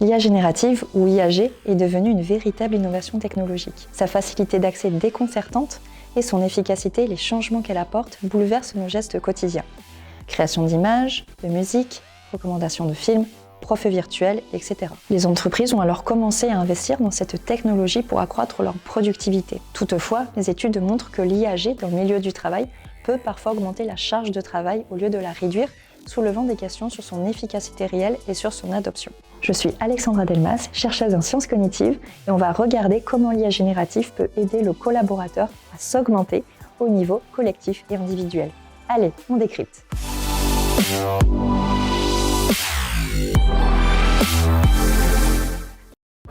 L'IA générative, ou IAG, est devenue une véritable innovation technologique. Sa facilité d'accès déconcertante et son efficacité, les changements qu'elle apporte, bouleversent nos gestes quotidiens. Création d'images, de musique, recommandation de films, profs virtuels, etc. Les entreprises ont alors commencé à investir dans cette technologie pour accroître leur productivité. Toutefois, les études montrent que l'IAG dans le milieu du travail peut parfois augmenter la charge de travail au lieu de la réduire, soulevant des questions sur son efficacité réelle et sur son adoption. Je suis Alexandra Delmas, chercheuse en sciences cognitives, et on va regarder comment l'IA générative peut aider le collaborateur à s'augmenter au niveau collectif et individuel. Allez, on décrypte.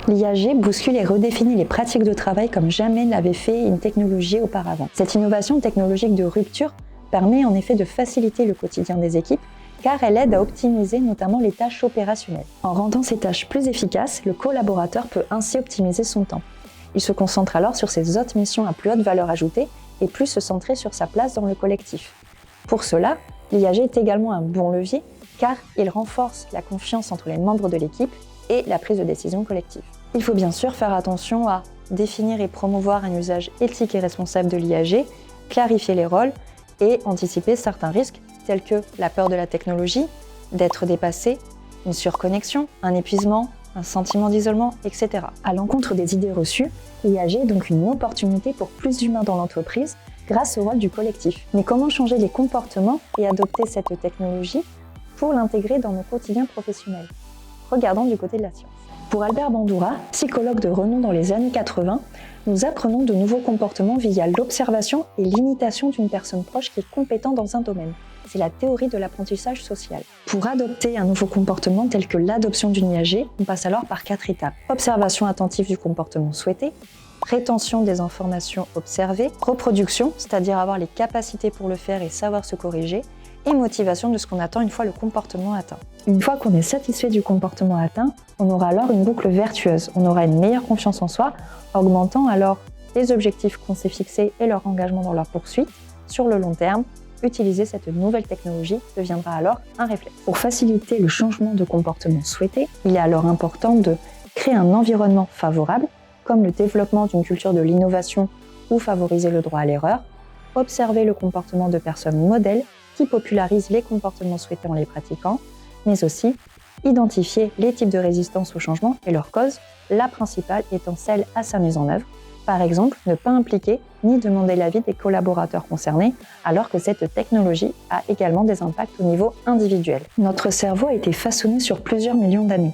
L'IAG bouscule et redéfinit les pratiques de travail comme jamais n'avait fait une technologie auparavant. Cette innovation technologique de rupture permet en effet de faciliter le quotidien des équipes car elle aide à optimiser notamment les tâches opérationnelles. En rendant ces tâches plus efficaces, le collaborateur peut ainsi optimiser son temps. Il se concentre alors sur ses autres missions à plus haute valeur ajoutée et plus se centrer sur sa place dans le collectif. Pour cela, l'IAG est également un bon levier car il renforce la confiance entre les membres de l'équipe et la prise de décision collective. Il faut bien sûr faire attention à définir et promouvoir un usage éthique et responsable de l'IAG, clarifier les rôles et anticiper certains risques tels que la peur de la technologie, d'être dépassé, une surconnexion, un épuisement, un sentiment d'isolement, etc. À l'encontre des idées reçues, l'IAG est donc une opportunité pour plus d'humains dans l'entreprise grâce au rôle du collectif. Mais comment changer les comportements et adopter cette technologie pour l'intégrer dans nos quotidiens professionnels? Regardons du côté de la science. Pour Albert Bandura, psychologue de renom dans les années 80, nous apprenons de nouveaux comportements via l'observation et l'imitation d'une personne proche qui est compétente dans un domaine. C'est la théorie de l'apprentissage social. Pour adopter un nouveau comportement tel que l'adoption d'une IAG, on passe alors par 4 étapes. Observation attentive du comportement souhaité, rétention des informations observées, reproduction, c'est-à-dire avoir les capacités pour le faire et savoir se corriger, et motivation de ce qu'on attend une fois le comportement atteint. Une fois qu'on est satisfait du comportement atteint, on aura alors une boucle vertueuse. On aura une meilleure confiance en soi, augmentant alors les objectifs qu'on s'est fixés et leur engagement dans leur poursuite. Sur le long terme, utiliser cette nouvelle technologie deviendra alors un réflexe. Pour faciliter le changement de comportement souhaité, il est alors important de créer un environnement favorable, comme le développement d'une culture de l'innovation ou favoriser le droit à l'erreur, observer le comportement de personnes modèles qui popularisent les comportements souhaités en les pratiquant, mais aussi identifier les types de résistance au changement et leurs causes, la principale étant celle à sa mise en œuvre. Par exemple, ne pas impliquer ni demander l'avis des collaborateurs concernés, alors que cette technologie a également des impacts au niveau individuel. Notre cerveau a été façonné sur plusieurs millions d'années.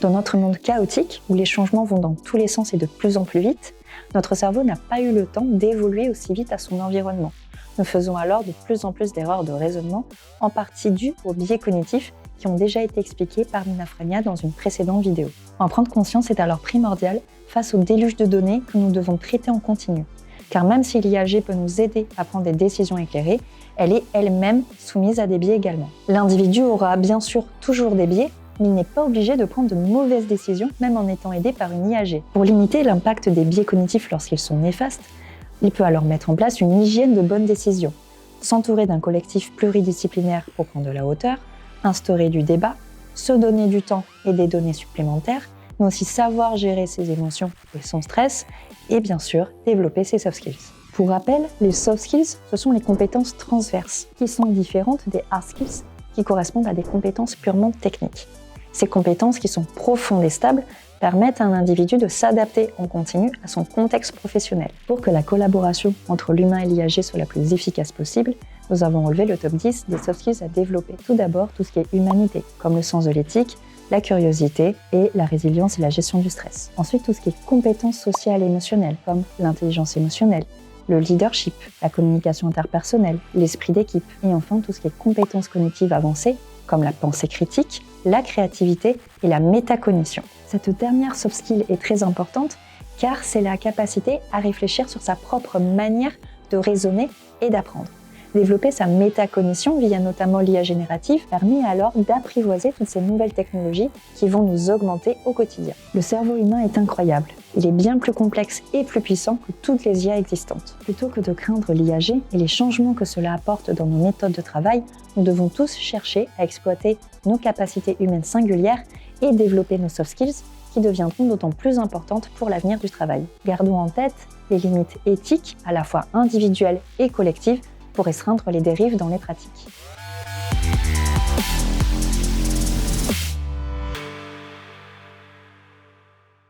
Dans notre monde chaotique, où les changements vont dans tous les sens et de plus en plus vite, notre cerveau n'a pas eu le temps d'évoluer aussi vite à son environnement. Nous faisons alors de plus en plus d'erreurs de raisonnement, en partie dues aux biais cognitifs qui ont déjà été expliqués par Nina Frania dans une précédente vidéo. En prendre conscience est alors primordial face au déluge de données que nous devons traiter en continu. Car même si l'IAG peut nous aider à prendre des décisions éclairées, elle est elle-même soumise à des biais également. L'individu aura bien sûr toujours des biais, mais il n'est pas obligé de prendre de mauvaises décisions, même en étant aidé par une IAG. Pour limiter l'impact des biais cognitifs lorsqu'ils sont néfastes, il peut alors mettre en place une hygiène de bonnes décisions, s'entourer d'un collectif pluridisciplinaire pour prendre de la hauteur, instaurer du débat, se donner du temps et des données supplémentaires, mais aussi savoir gérer ses émotions et son stress, et bien sûr développer ses soft skills. Pour rappel, les soft skills, ce sont les compétences transverses, qui sont différentes des hard skills, qui correspondent à des compétences purement techniques. Ces compétences qui sont profondes et stables permettent à un individu de s'adapter en continu à son contexte professionnel. Pour que la collaboration entre l'humain et l'IAG soit la plus efficace possible, nous avons relevé le top 10 des soft skills à développer. Tout d'abord, tout ce qui est humanité, comme le sens de l'éthique, la curiosité et la résilience et la gestion du stress. Ensuite, tout ce qui est compétences sociales et émotionnelles, comme l'intelligence émotionnelle, le leadership, la communication interpersonnelle, l'esprit d'équipe. Et enfin, tout ce qui est compétences cognitives avancées, comme la pensée critique, la créativité et la métacognition. Cette dernière soft skill est très importante car c'est la capacité à réfléchir sur sa propre manière de raisonner et d'apprendre. Développer sa métacognition via notamment l'IA générative permet alors d'apprivoiser toutes ces nouvelles technologies qui vont nous augmenter au quotidien. Le cerveau humain est incroyable. Il est bien plus complexe et plus puissant que toutes les IA existantes. Plutôt que de craindre l'IAG et les changements que cela apporte dans nos méthodes de travail, nous devons tous chercher à exploiter nos capacités humaines singulières et développer nos soft skills qui deviendront d'autant plus importantes pour l'avenir du travail. Gardons en tête les limites éthiques, à la fois individuelles et collectives, pour restreindre les dérives dans les pratiques.